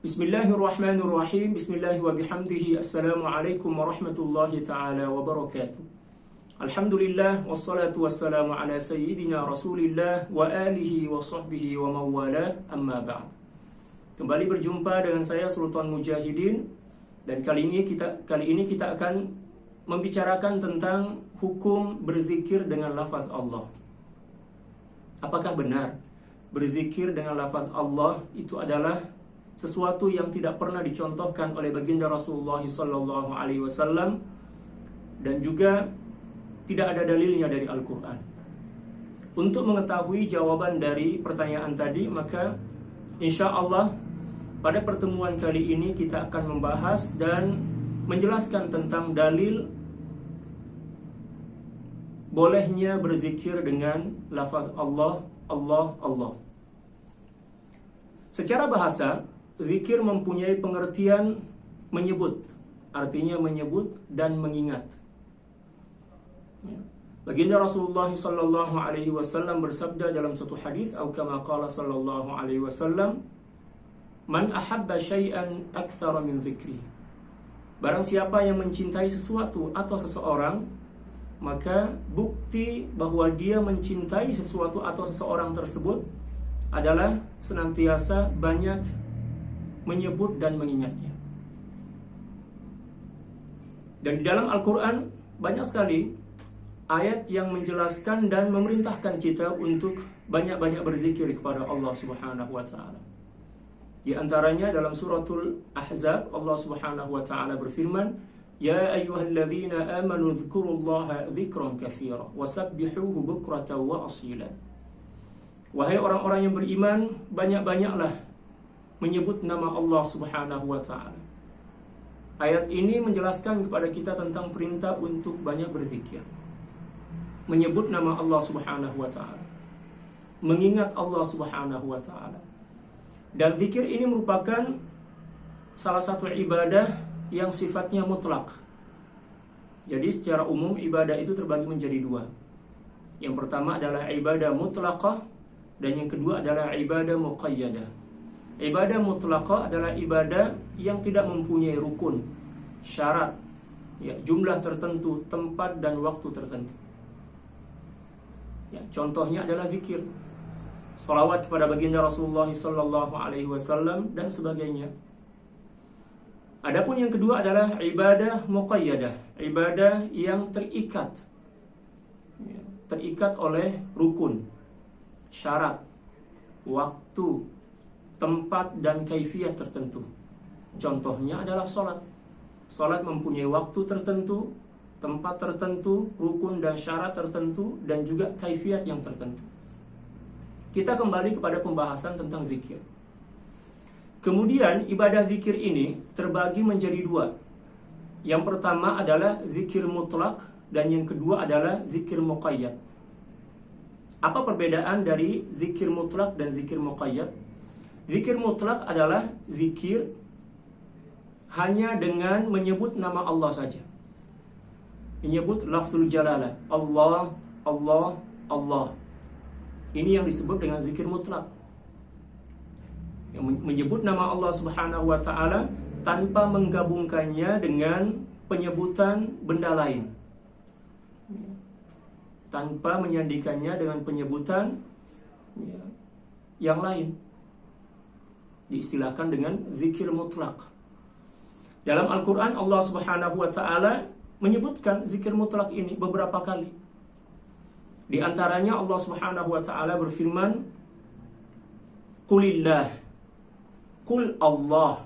Bismillahirrahmanirrahim. Bismillahi wa bihamdihi. Assalamualaikum warahmatullahi ta'ala wabarakatuh. Alhamdulillah, wassalatu wassalamu ala sayyidina Rasulillah wa alihi wa sahbihi wa mawala, amma ba'd. Kembali berjumpa dengan saya Sultan Mujahidin, dan kali ini kita akan membicarakan tentang hukum berzikir dengan lafaz Allah. Apakah benar berzikir dengan lafaz Allah itu adalah sesuatu yang tidak pernah dicontohkan oleh baginda Rasulullah SAW, dan juga tidak ada dalilnya dari Al-Quran? Untuk mengetahui jawaban dari pertanyaan tadi, maka insya Allah pada pertemuan kali ini kita akan membahas dan menjelaskan tentang dalil bolehnya berzikir dengan lafaz Allah, Allah, Allah. Secara bahasa, zikir mempunyai pengertian menyebut, artinya menyebut dan mengingat. Baginda Rasulullah sallallahu alaihi wasallam bersabda dalam satu hadis, atau kama qala sallallahu alaihi wasallam, "Man ahabba syai'an aktsara min dzikri." Barang siapa yang mencintai sesuatu atau seseorang, maka bukti bahwa dia mencintai sesuatu atau seseorang tersebut adalah senantiasa banyak menyebut dan mengingatnya. Dan di dalam Al-Quran banyak sekali ayat yang menjelaskan dan memerintahkan kita untuk banyak-banyak berzikir kepada Allah Subhanahu wa Ta'ala. Di antaranya dalam suratul Ahzab, Allah Subhanahu wa Ta'ala berfirman, "Ya ayyuhalladzina amanu dzkurullaha dzikran katsira wasabbihuhu bukratan wa asila." Wahai orang-orang yang beriman, banyak-banyaklah menyebut nama Allah Subhanahu wa Ta'ala. Ayat ini menjelaskan kepada kita tentang perintah untuk banyak berzikir, menyebut nama Allah Subhanahu wa Ta'ala, mengingat Allah Subhanahu wa Ta'ala. Dan zikir ini merupakan salah satu ibadah yang sifatnya mutlak. Jadi secara umum ibadah itu terbagi menjadi dua. Yang pertama adalah ibadah mutlaqah, dan yang kedua adalah ibadah muqayyadah. Ibadah mutlaqah adalah ibadah yang tidak mempunyai rukun, syarat, jumlah tertentu, tempat dan waktu tertentu. Contohnya adalah zikir, salawat kepada baginda Rasulullah SAW dan sebagainya. Adapun yang kedua adalah ibadah muqayyadah, ibadah yang terikat oleh rukun, syarat, waktu, tempat dan kaifiat tertentu. Contohnya adalah sholat. Sholat mempunyai waktu tertentu, tempat tertentu, rukun dan syarat tertentu, dan juga kaifiat yang tertentu. Kita kembali kepada pembahasan tentang zikir. Kemudian ibadah zikir ini terbagi menjadi dua. Yang pertama adalah zikir mutlak, dan yang kedua adalah zikir muqayyad. Apa perbedaan dari zikir mutlak dan zikir muqayyad? Zikir mutlak adalah zikir hanya dengan menyebut nama Allah saja, menyebut lafzul jalalah, Allah, Allah, Allah. Ini yang disebut dengan zikir mutlak, yang menyebut nama Allah Subhanahu wa Ta'ala tanpa menggabungkannya dengan penyebutan benda lain, tanpa menyandikannya dengan penyebutan yang lain. Diistilahkan dengan zikir mutlak. Dalam Al-Quran Allah Subhanahu wa Ta'ala menyebutkan zikir mutlak ini beberapa kali. Di antaranya Allah Subhanahu wa Ta'ala berfirman, "Qulillah, qul Allah,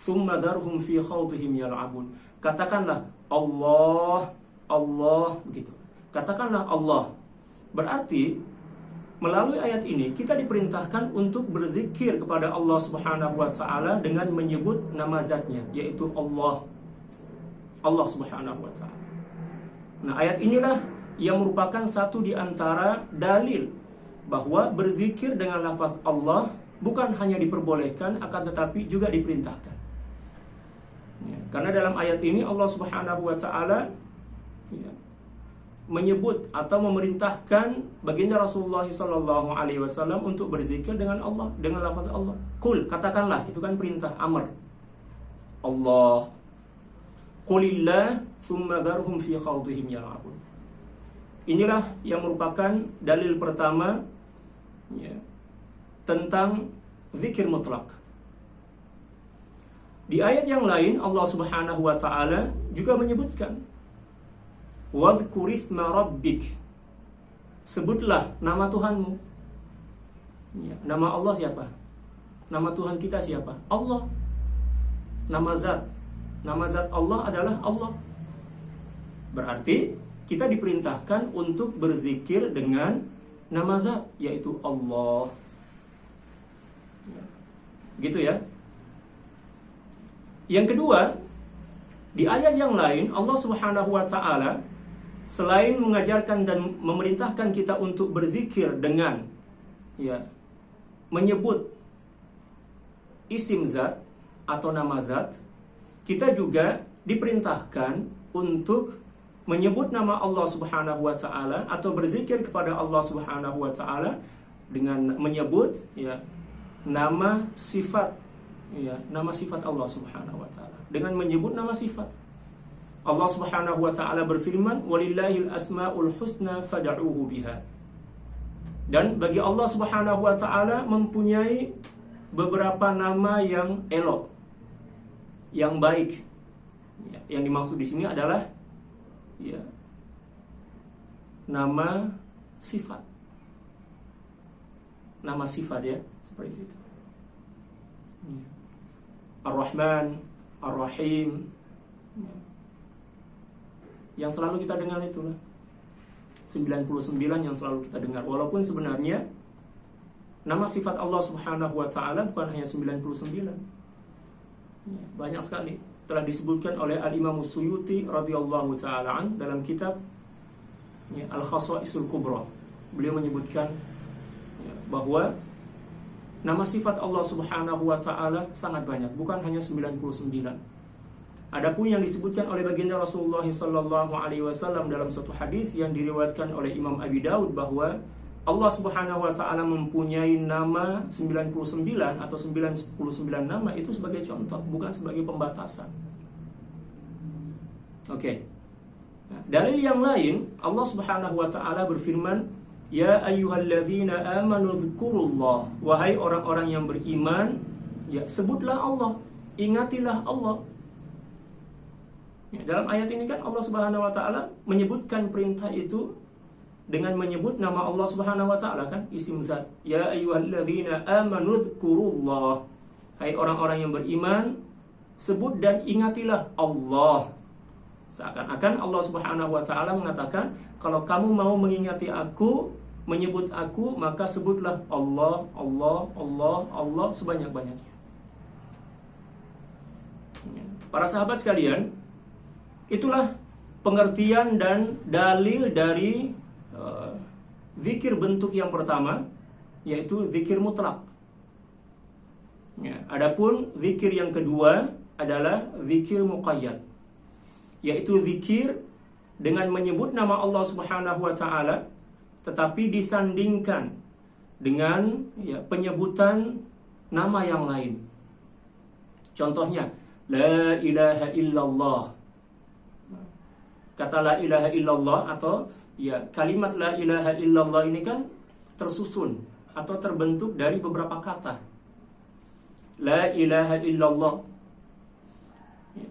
thumma dharhum fi khawdihim yal'abun." Katakanlah Allah, Allah, begitu. Katakanlah Allah. Berarti melalui ayat ini kita diperintahkan untuk berzikir kepada Allah Subhanahu wa Ta'ala dengan menyebut nama zatnya, yaitu Allah, Allah Subhanahu wa Ta'ala. Nah, ayat inilah yang merupakan satu di antara dalil bahwa berzikir dengan lafaz Allah bukan hanya diperbolehkan, akan tetapi juga diperintahkan. Karena dalam ayat ini Allah Subhanahu wa Ta'ala menyebut atau memerintahkan baginda Rasulullah sallallahu alaihi wasallam untuk berzikir dengan Allah, dengan lafaz Allah. Qul, katakanlah, itu kan perintah amr. Allah. Qulillah tsumma dzarhum fi khawdihim yal'abun. Inilah yang merupakan dalil pertama ya, tentang zikir mutlak. Di ayat yang lain Allah Subhanahu wa taala juga menyebutkan wadhkurisma rabbik. Sebutlah nama Tuhanmu. Ya, nama Allah siapa? Nama Tuhan kita siapa? Allah. Nama zat Allah adalah Allah. Berarti kita diperintahkan untuk berzikir dengan nama zat, yaitu Allah. Ya. Gitu ya. Yang kedua, di ayat yang lain Allah Subhanahu wa taala selain mengajarkan dan memerintahkan kita untuk berzikir dengan ya, menyebut isim zat atau nama zat, kita juga diperintahkan untuk menyebut nama Allah Subhanahu wa taala atau berzikir kepada Allah Subhanahu wa taala dengan menyebut ya, nama sifat ya, nama sifat Allah Subhanahu wa taala, dengan menyebut nama sifat. Allah Subhanahu wa taala berfirman, "Walillahil asmaul husna fad'uuhu biha." Dan bagi Allah Subhanahu wa taala mempunyai beberapa nama yang elok, yang baik. Ya, yang dimaksud di sini adalah ya, nama sifat. Nama sifat ya, seperti itu. Ya. Ar-Rahman, Ar-Rahim. Ya. Yang selalu kita dengar itulah 99 yang selalu kita dengar. Walaupun sebenarnya nama sifat Allah Subhanahu wa taala bukan hanya 99. Ya, banyak sekali. Telah disebutkan oleh Al-Imam Suyuti radhiyallahu taala an dalam kitab ya, Al-Khasa'isul Kubra. Beliau menyebutkan ya, bahwa nama sifat Allah Subhanahu wa taala sangat banyak, bukan hanya 99. Adapun yang disebutkan oleh baginda Rasulullah sallallahu alaihi wasallam dalam suatu hadis yang diriwayatkan oleh Imam Abi Daud bahwa Allah Subhanahu wa taala mempunyai nama 99 atau 99 nama, itu sebagai contoh, bukan sebagai pembatasan. Oke. Nah, dalil yang lain Allah Subhanahu wa taala berfirman, "Ya ayyuhalladzina amanu dzkurullah." Wahai orang-orang yang beriman, ya sebutlah Allah, ingatilah Allah. Ya, dalam ayat ini kan Allah Subhanahu wa taala menyebutkan perintah itu dengan menyebut nama Allah Subhanahu wa taala kan, isim zat. Ya ayyuhalladzina amanu dzkurullah. Hai orang-orang yang beriman, sebut dan ingatilah Allah. Seakan-akan Allah Subhanahu wa taala mengatakan, kalau kamu mau mengingati aku, menyebut aku, maka sebutlah Allah, Allah, Allah, Allah sebanyak-banyaknya. Para sahabat sekalian, itulah pengertian dan dalil dari zikir bentuk yang pertama, yaitu zikir mutlak. Ya, adapun zikir yang kedua adalah zikir muqayyad, yaitu zikir dengan menyebut nama Allah Subhanahu wa taala tetapi disandingkan dengan ya, penyebutan nama yang lain. Contohnya, la ilaha illallah. Kata la ilaha illallah atau ya kalimat la ilaha illallah ini kan tersusun atau terbentuk dari beberapa kata. La ilaha illallah.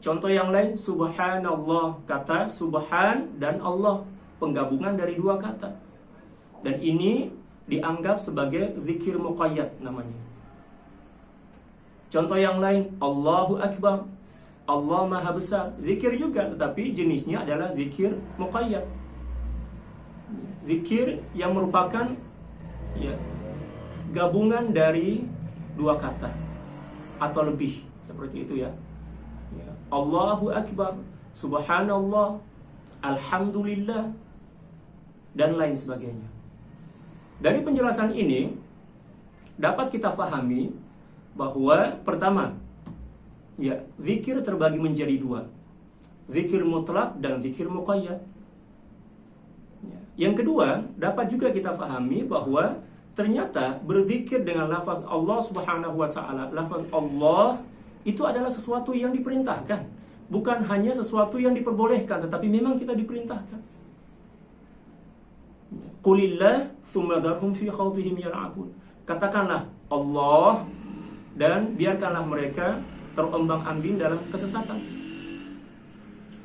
Contoh yang lain, subhanallah. Kata subhan dan Allah, penggabungan dari dua kata. Dan ini dianggap sebagai zikir muqayyad namanya. Contoh yang lain, Allahu Akbar. Allah Maha Besar. Zikir juga, tetapi jenisnya adalah zikir muqayyad. Zikir yang merupakan ya, gabungan dari dua kata atau lebih, seperti itu ya. Allahu Akbar, Subhanallah, Alhamdulillah, dan lain sebagainya. Dari penjelasan ini dapat kita fahami bahwa pertama, ya, zikir terbagi menjadi dua, zikir mutlak dan zikir muqayyad. Yang kedua, dapat juga kita pahami bahwa ternyata berzikir dengan lafaz Allah Subhanahu wa taala, lafaz Allah itu adalah sesuatu yang diperintahkan, bukan hanya sesuatu yang diperbolehkan, tetapi memang kita diperintahkan. Qulillah tsumma dharhum fi khawdihim yal'abun. Katakanlah Allah dan biarkanlah mereka terombang-ambing dalam kesesatan.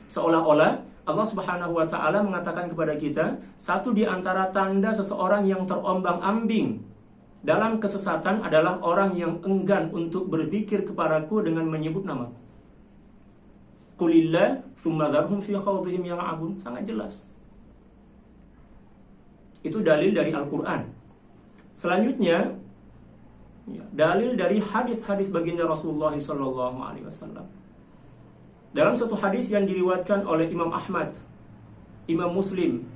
Seolah-olah Allah Subhanahu wa taala mengatakan kepada kita, satu di antara tanda seseorang yang terombang-ambing dalam kesesatan adalah orang yang enggan untuk berzikir kepadaku dengan menyebut namaku. Qulillah tsumma dharhum fi khawdihim yal'abun. Sangat jelas. Itu dalil dari Al-Qur'an. Selanjutnya, dalil dari hadis-hadis baginda Rasulullah SAW. Dalam satu hadis yang diriwayatkan oleh Imam Ahmad, Imam Muslim,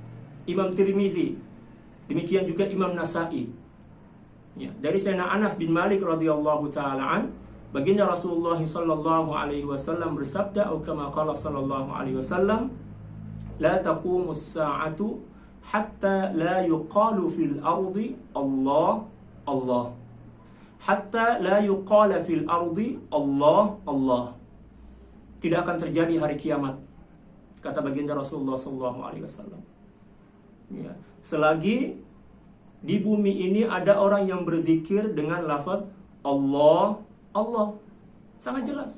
Imam Tirmizi, demikian juga Imam Nasa'i. Dari Sayyidina Anas bin Malik radhiyallahu taala an, baginda Rasulullah SAW bersabda, atau kama qala sallallahu alaihi wasallam, la taqumus sa'atu hatta la yuqalu fil ardi Allah Allah, hatta la yuqala fil ardi Allah Allah. Tidak akan terjadi hari kiamat, kata baginda Rasulullah SAW. Selagi di bumi ini ada orang yang berzikir dengan lafaz Allah Allah. Sangat jelas.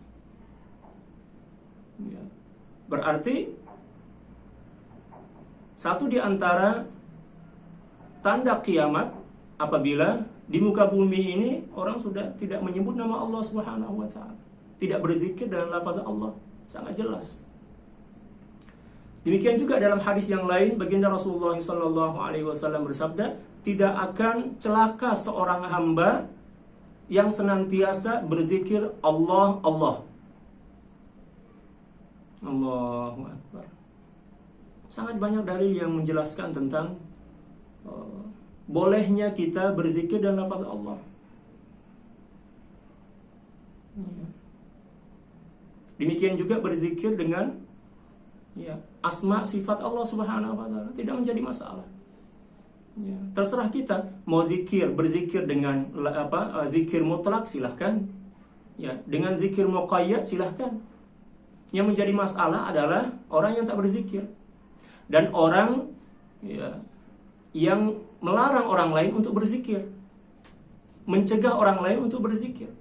Berarti satu di antara tanda kiamat apabila di muka bumi ini orang sudah tidak menyebut nama Allah Subhanahu wa taala, tidak berzikir dengan lafaz Allah. Sangat jelas. Demikian juga dalam hadis yang lain, baginda Rasulullah SAW bersabda, tidak akan celaka seorang hamba yang senantiasa berzikir Allah Allah. Allahu Akbar. Sangat banyak dalil yang menjelaskan tentang bolehnya kita berzikir dengan lafaz Allah. Demikian juga berzikir dengan asma sifat Allah Subhanahu wa taala, tidak menjadi masalah. Terserah kita mau berzikir dengan zikir mutlak silahkan. Dengan zikir muqayyad silahkan. Yang menjadi masalah adalah orang yang tak berzikir dan orang yang melarang orang lain untuk berzikir, mencegah orang lain untuk berzikir.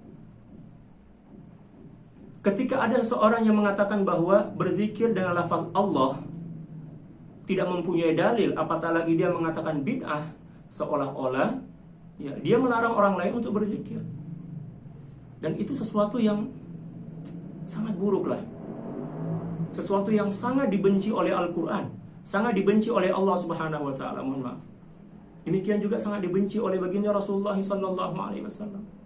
Ketika ada seorang yang mengatakan bahwa berzikir dengan lafaz Allah tidak mempunyai dalil, apatah lagi dia mengatakan bid'ah, seolah-olah dia melarang orang lain untuk berzikir. Dan itu sesuatu yang sangat buruk lah. Sesuatu yang sangat dibenci oleh Al-Quran, sangat dibenci oleh Allah Subhanahu wa taala, mohon maaf. Demikian juga sangat dibenci oleh baginda Rasulullah SAW.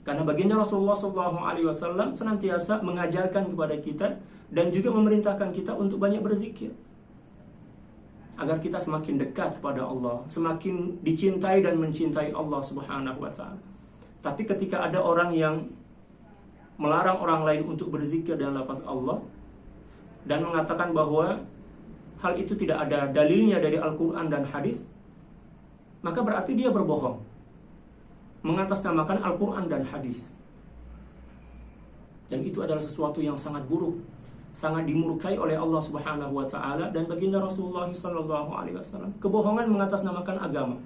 Karena baginda Rasulullah SAW senantiasa mengajarkan kepada kita dan juga memerintahkan kita untuk banyak berzikir, agar kita semakin dekat kepada Allah, semakin dicintai dan mencintai Allah Subhanahu wa taala. Tapi ketika ada orang yang melarang orang lain untuk berzikir dengan lafaz Allah dan mengatakan bahwa hal itu tidak ada dalilnya dari Al-Quran dan hadis, maka berarti dia berbohong, mengatasnamakan Al-Quran dan hadis. Dan itu adalah sesuatu yang sangat buruk, sangat dimurkai oleh Allah Subhanahu wa taala dan baginda Rasulullah SAW. Kebohongan mengatasnamakan agama.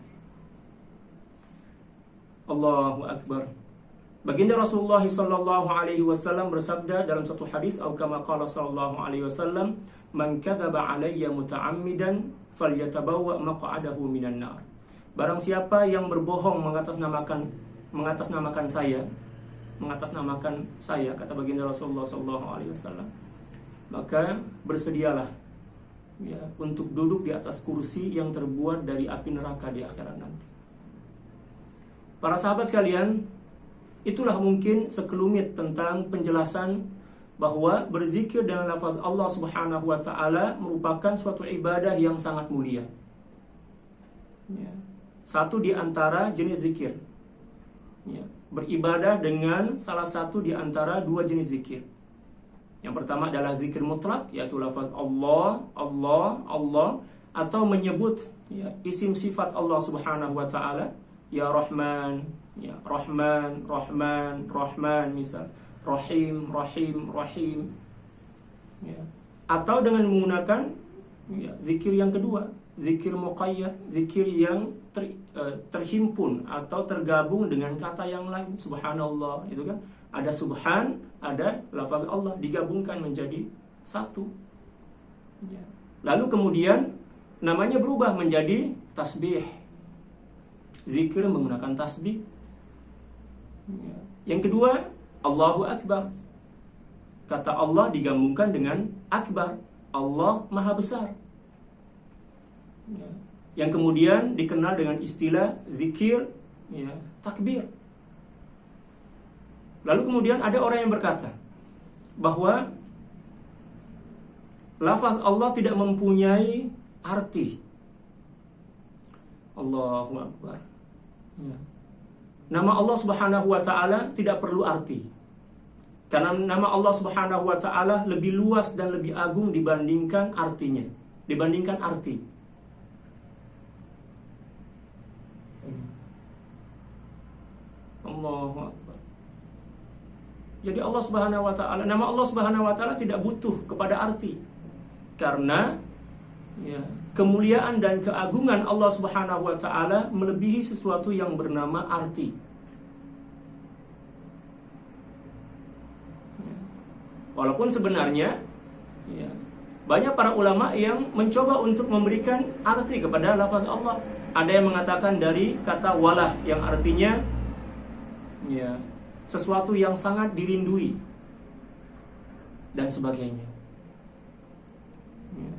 Allahu Akbar. Baginda Rasulullah SAW bersabda dalam satu hadis, atau kama qala sallallahu alaihi wasallam, man kadzaba alayya muta'ammidan falyatabawwa maq'adahu minan nar. Barang siapa yang berbohong mengatasnamakan saya, kata baginda Rasulullah SAW, maka bersedialah untuk duduk di atas kursi yang terbuat dari api neraka di akhirat nanti. Para sahabat sekalian, itulah mungkin sekelumit tentang penjelasan bahwa berzikir dengan lafaz Allah Subhanahu wa taala merupakan suatu ibadah yang sangat mulia. Satu di antara jenis zikir, beribadah dengan salah satu di antara dua jenis zikir. Yang pertama adalah zikir mutlak, yaitu lafaz Allah Allah Allah, atau menyebut ya, isim sifat Allah Subhanahu wa taala, ya Rahman, ya Rahman, Rahman, Rahman misal, Rahim, Rahim, Rahim. Ya. Atau dengan menggunakan ya, zikir yang kedua, zikir muqayyad, zikir yang terhimpun atau tergabung dengan kata yang lain, subhanallah, itu kan ada subhan, ada lafaz Allah digabungkan menjadi satu. Ya. Lalu kemudian namanya berubah menjadi tasbih, zikir menggunakan tasbih. Ya. Yang kedua, Allahu Akbar. Kata Allah digabungkan dengan akbar, Allah maha besar. Ya. Yang kemudian dikenal dengan istilah zikir ya, takbir. Lalu kemudian ada orang yang berkata bahwa lafaz Allah tidak mempunyai arti. Allahu Akbar. Ya. Nama Allah Subhanahu wa taala tidak perlu arti. Karena nama Allah Subhanahu wa taala lebih luas dan lebih agung dibandingkan artinya, dibandingkan arti. Allahu Akbar. Jadi Allah Subhanahu wa taala, nama Allah Subhanahu wa taala tidak butuh kepada arti. Karena ya, kemuliaan dan keagungan Allah Subhanahu wa taala melebihi sesuatu yang bernama arti. Walaupun sebenarnya ya, banyak para ulama yang mencoba untuk memberikan arti kepada lafaz Allah. Ada yang mengatakan dari kata walah yang artinya ya, sesuatu yang sangat dirindui dan sebagainya. Ya.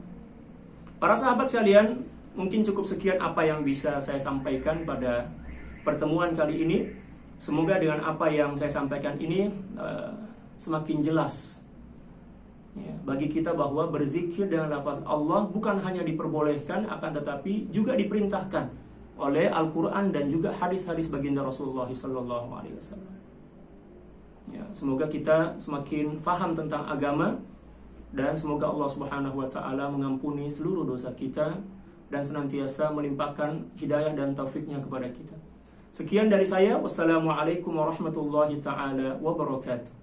Para sahabat sekalian, mungkin cukup sekian apa yang bisa saya sampaikan pada pertemuan kali ini. Semoga dengan apa yang saya sampaikan ini semakin jelas ya, bagi kita bahwa berzikir dengan lafaz Allah bukan hanya diperbolehkan, akan tetapi juga diperintahkan oleh Al-Quran dan juga hadis-hadis baginda Rasulullah SAW. Ya, semoga kita semakin faham tentang agama dan semoga Allah Subhanahu wa taala mengampuni seluruh dosa kita dan senantiasa melimpahkan hidayah dan taufiknya kepada kita. Sekian dari saya. Wassalamualaikum warahmatullahi taala wabarakatuh.